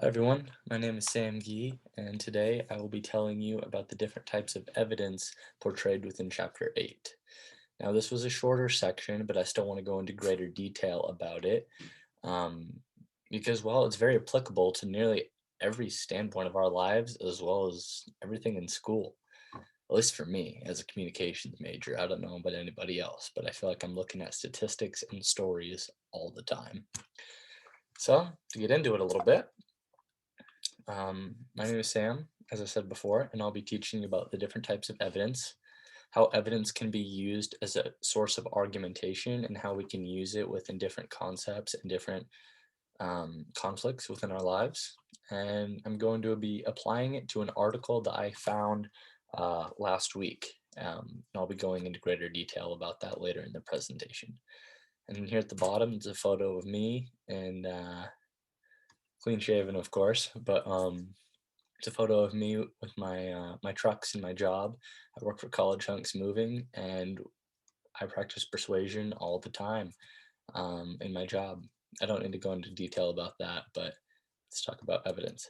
Hi everyone, my name is Sam Gee, and today I will be telling you about the different types of evidence portrayed within Chapter 8. Now, this was a shorter section, but I still want to go into greater detail about it um, because, well, it's very applicable to nearly every standpoint of our lives as well as everything in school. At least for me, as a communications major. I don't know about anybody else, but I feel like I'm looking at statistics and stories all the time. So, to get into it a little bit, my name is Sam, as I said before, and I'll be teaching you about the different types of evidence, how evidence can be used as a source of argumentation, and how we can use it within different concepts and different conflicts within our lives. And I'm going to be applying it to an article that I found last week. And I'll be going into greater detail about that later in the presentation. And here at the bottom is a photo of me and clean shaven, of course, but it's a photo of me with my trucks and my job. I work for College Hunks Moving, and I practice persuasion all the time in my job. I don't need to go into detail about that, but let's talk about evidence.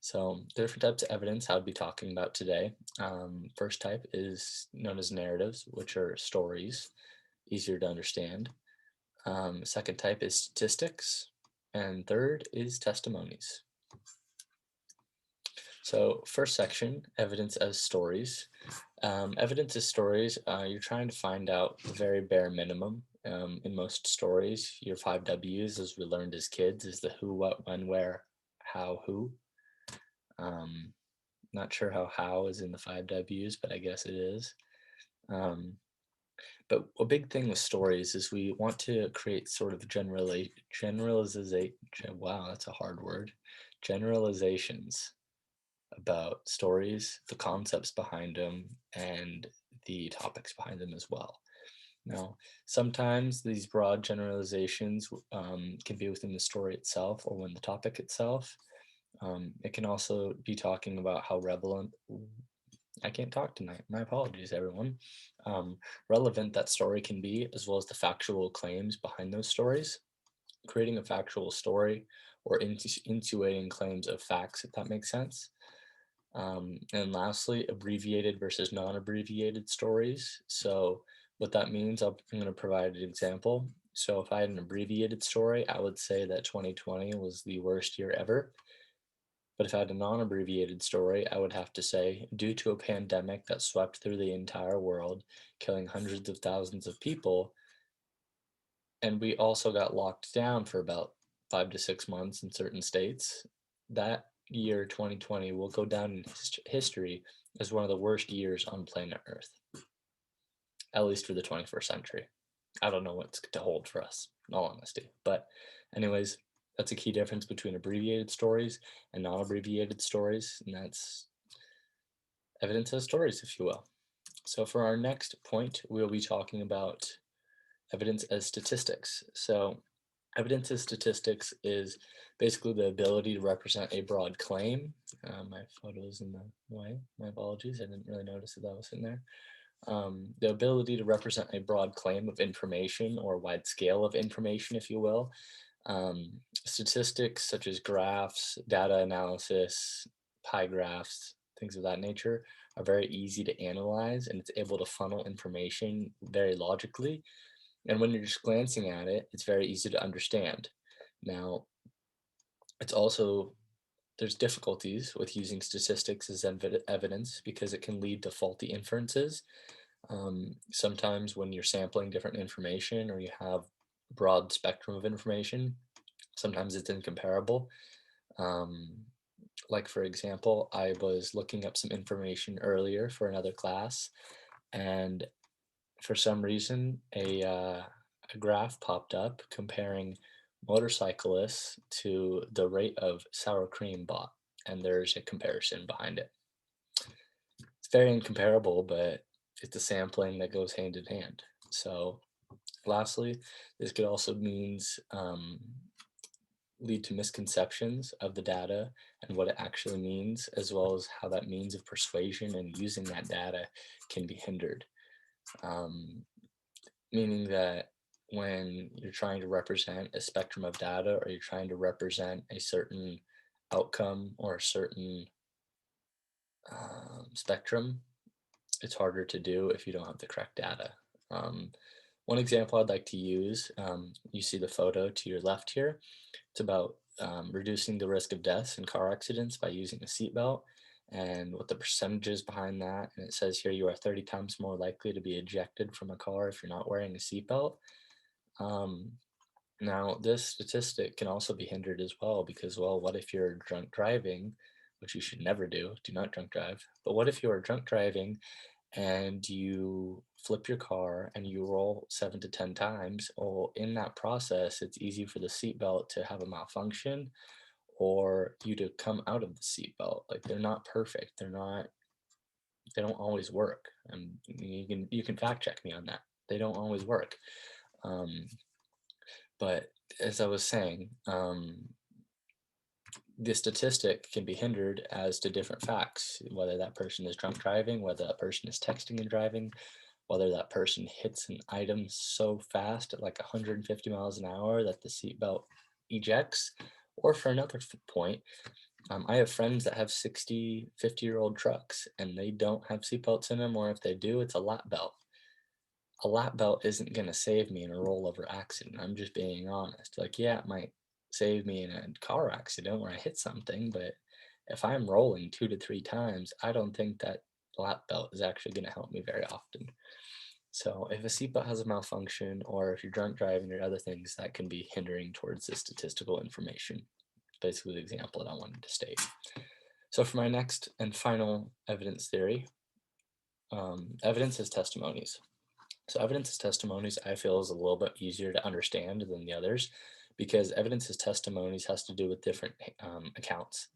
So, the different types of evidence I'll be talking about today. First type is known as narratives, which are stories, easier to understand. Second type is statistics, and third is testimonies. So, first section, evidence as stories. Evidence as stories, you're trying to find out the very bare minimum. In most stories, your five W's, as we learned as kids, is the who, what, when, where, how, who. Um, Not sure how is in the five W's, but I guess it is. Um, but a big thing with stories is we want to create sort of generalization. Wow, that's a hard word. Generalizations about stories, the concepts behind them, and the topics behind them as well. Now, sometimes these broad generalizations can be within the story itself or within the topic itself. It can also be talking about how relevant. I can't talk tonight. My apologies, everyone. Relevant that story can be, as well as the factual claims behind those stories. Creating a factual story or intuiting claims of facts, if that makes sense. And lastly, abbreviated versus non-abbreviated stories. So what that means, I'm going to provide an example. So if I had an abbreviated story, I would say that 2020 was the worst year ever. But if I had a non-abbreviated story, I would have to say, due to a pandemic that swept through the entire world, killing hundreds of thousands of people, and we also got locked down for about 5 to 6 months in certain states, that year 2020 will go down in history as one of the worst years on planet Earth, at least for the 21st century. I don't know what's to hold for us, in all honesty. But, anyways, that's a key difference between abbreviated stories and non abbreviated stories, and that's evidence as stories, if you will. So, for our next point, we'll be talking about evidence as statistics. So, evidence as statistics is basically the ability to represent a broad claim. My photo is in the way. My apologies. I didn't really notice that was in there. The ability to represent a broad claim of information or a wide scale of information, if you will. Statistics such as graphs, data analysis, pie graphs, things of that nature are very easy to analyze, and it's able to funnel information very logically, and when you're just glancing at it, it's very easy to understand. Now, it's also there's difficulties with using statistics as evidence because it can lead to faulty inferences. Sometimes when you're sampling different information or you have broad spectrum of information, sometimes it's incomparable. Um, like for example, I was looking up some information earlier for another class, and for some reason, a graph popped up comparing motorcyclists to the rate of sour cream bought, and there's a comparison behind it. It's very incomparable, but it's a sampling that goes hand in hand. So, lastly, this could also means lead to misconceptions of the data and what it actually means, as well as how that means of persuasion and using that data can be hindered. Um, Meaning that when you're trying to represent a spectrum of data or you're trying to represent a certain outcome or a certain spectrum, it's harder to do if you don't have the correct data. Um, One example I'd like to use, you see the photo to your left here. It's about reducing the risk of deaths in car accidents by using a seatbelt and what the percentages behind that. And it says here you are 30 times more likely to be ejected from a car if you're not wearing a seatbelt. Um, Now, this statistic can also be hindered as well because, well, what if you're drunk driving, which you should never do, do not drunk drive. But what if you are drunk driving and you flip your car and you roll 7 to 10 times? Well, in that process, it's easy for the seatbelt to have a malfunction or you to come out of the seatbelt. Like they're not perfect. They don't always work. And you can fact check me on that. They don't always work. Um, but as I was saying, the statistic can be hindered as to different facts, whether that person is drunk driving, whether that person is texting and driving, whether that person hits an item so fast at like 150 miles an hour that the seatbelt ejects. Or for another point, I have friends that have 60, 50-year-old trucks and they don't have seatbelts in them, or if they do, it's a lap belt. A lap belt isn't going to save me in a rollover accident. I'm just being honest. Like, yeah, it might save me in a car accident where I hit something, but if I'm rolling 2 to 3 times, I don't think that lap belt is actually going to help me very often. So, if a seatbelt has a malfunction, or if you're drunk driving or other things, that can be hindering towards the statistical information. Basically, the example that I wanted to state. So, for my next and final evidence theory, evidence is testimonies. So evidence as testimonies, I feel, is a little bit easier to understand than the others because evidence as testimonies has to do with different accounts.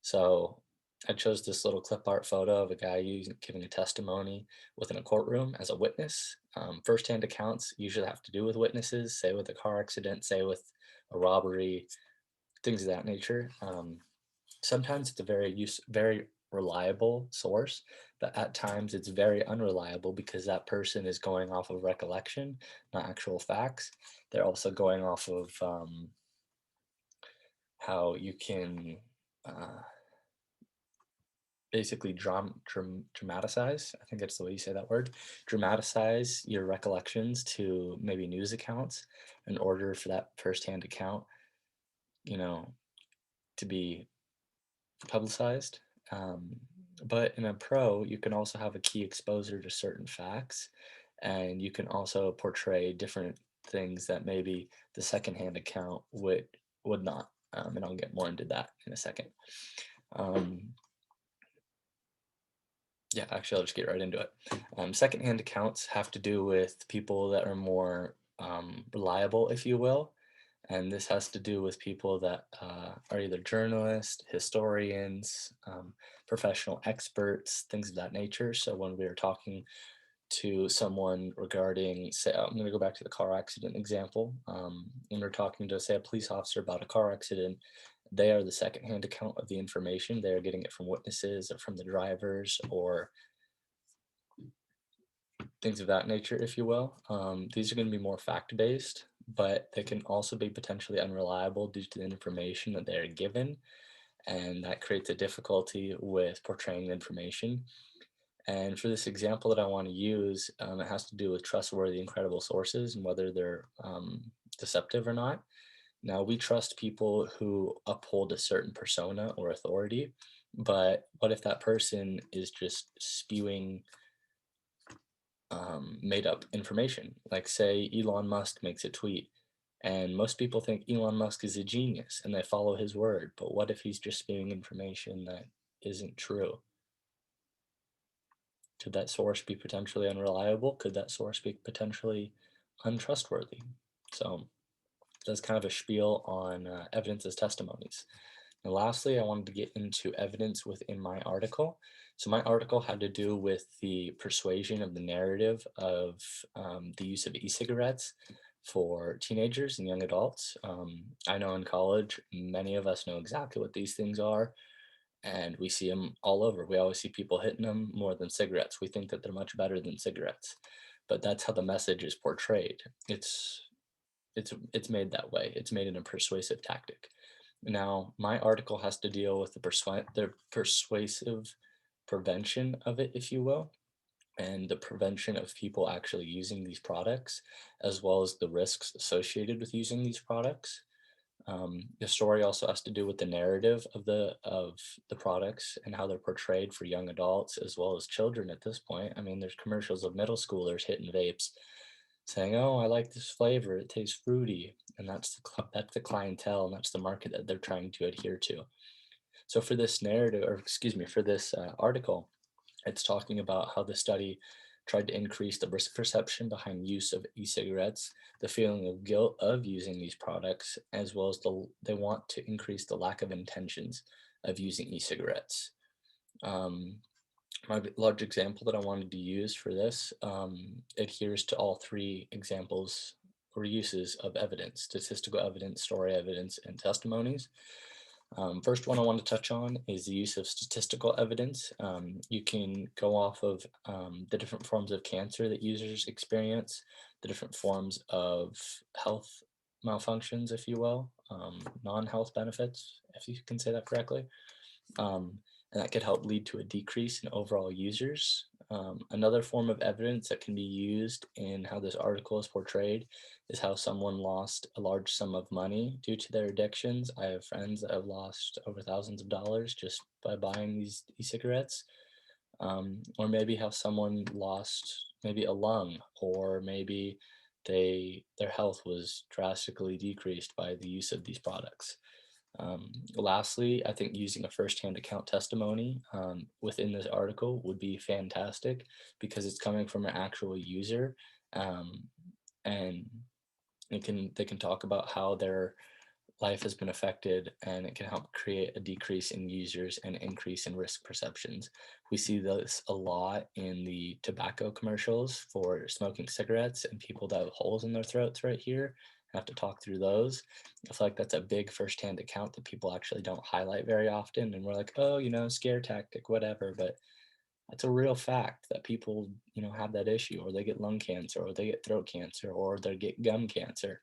So I chose this little clip art photo of a guy giving a testimony within a courtroom as a witness. Firsthand accounts usually have to do with witnesses, say with a car accident, say with a robbery, things of that nature. Sometimes it's a very reliable source, but at times it's very unreliable because that person is going off of recollection, not actual facts. They're also going off of how you can uh, basically dramatize. I think that's the way you say that word. Dramatize your recollections to maybe news accounts in order for that firsthand account, you know, to be publicized. Um, but in a pro, you can also have a key exposure to certain facts, and you can also portray different things that maybe the secondhand account would not. And I'll get more into that in a second. Um, yeah, actually, I'll just get right into it. Secondhand accounts have to do with people that are more reliable, if you will. And this has to do with people that are either journalists, historians, professional experts, things of that nature. So when we are talking to someone regarding, say, I'm going to go back to the car accident example. When we're talking to, say, a police officer about a car accident, they are the secondhand account of the information. They are getting it from witnesses or from the drivers or things of that nature, if you will. These are going to be more fact based, but they can also be potentially unreliable due to the information that they are given. And that creates a difficulty with portraying the information. And for this example that I want to use, it has to do with trustworthy and credible sources and whether they're deceptive or not. Now, we trust people who uphold a certain persona or authority, but what if that person is just spewing made up information? Like, say, Elon Musk makes a tweet, and most people think Elon Musk is a genius and they follow his word. But what if he's just spewing information that isn't true? Could that source be potentially unreliable? Could that source be potentially untrustworthy? So that's kind of a spiel on evidence as testimonies. And lastly, I wanted to get into evidence within my article. So my article had to do with the persuasion of the narrative of the use of e-cigarettes for teenagers and young adults. I know in college, many of us know exactly what these things are, and we see them all over. We always see people hitting them more than cigarettes. We think that they're much better than cigarettes, but that's how the message is portrayed. It's it's made that way. It's made in a persuasive tactic. Now, my article has to deal with the persuasive prevention of it, if you will, and the prevention of people actually using these products, as well as the risks associated with using these products. The story also has to do with the narrative of the products and how they're portrayed for young adults as well as children at this point. I mean, there's commercials of middle schoolers hitting vapes, saying, "Oh, I like this flavor. It tastes fruity," and that's the clientele and that's the market that they're trying to adhere to. So for this narrative, or excuse me, for this article, it's talking about how the study tried to increase the risk perception behind use of e-cigarettes, the feeling of guilt of using these products, as well as they want to increase the lack of intentions of using e-cigarettes. Um, my large example that I wanted to use for this adheres to all three examples or uses of evidence: statistical evidence, story evidence, and testimonies. First one I want to touch on is the use of statistical evidence. You can go off of the different forms of cancer that users experience, the different forms of health malfunctions, if you will, non-health benefits, if you can say that correctly. And that could help lead to a decrease in overall users. Another form of evidence that can be used in how this article is portrayed is how someone lost a large sum of money due to their addictions. I have friends that have lost over thousands of dollars just by buying these e-cigarettes. Or maybe how someone lost maybe a lung, or maybe their health was drastically decreased by the use of these products. Lastly, I think using a firsthand account testimony within this article would be fantastic because it's coming from an actual user, um, and they can talk about how their life has been affected, and it can help create a decrease in users and increase in risk perceptions. We see this a lot in the tobacco commercials for smoking cigarettes and people that have holes in their throats right here. I have to talk through those. I feel like that's a big firsthand account that people actually don't highlight very often. And we're like, oh, scare tactic, whatever. But it's a real fact that people, have that issue, or they get lung cancer, or they get throat cancer, or they get gum cancer.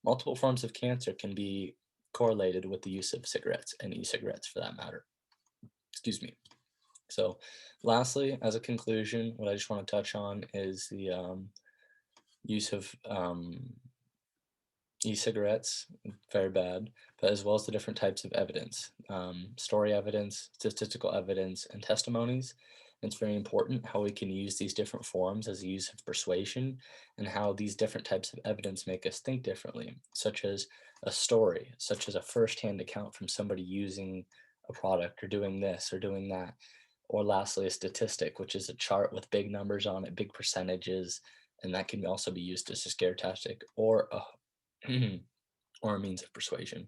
Multiple forms of cancer can be correlated with the use of cigarettes and e-cigarettes for that matter. Excuse me. So, lastly, as a conclusion, what I just want to touch on is the use of e-cigarettes, very bad, but as well as the different types of evidence, story evidence, statistical evidence, and testimonies. It's very important how we can use these different forms as a use of persuasion, and how these different types of evidence make us think differently, such as a story, such as a first-hand account from somebody using a product or doing this or doing that. Or lastly, a statistic, which is a chart with big numbers on it, big percentages, and that can also be used as a scare tactic or a or a means of persuasion.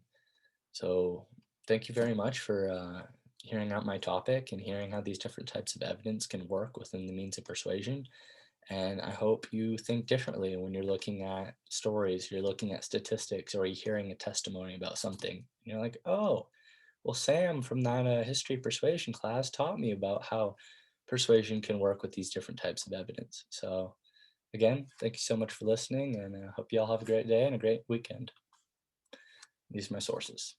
So, thank you very much for hearing out my topic and hearing how these different types of evidence can work within the means of persuasion. And I hope you think differently when you're looking at stories, you're looking at statistics, or you're hearing a testimony about something. You're like, oh, well, Sam from that history persuasion class taught me about how persuasion can work with these different types of evidence. So, again, thank you so much for listening, and I hope you all have a great day and a great weekend. These are my sources.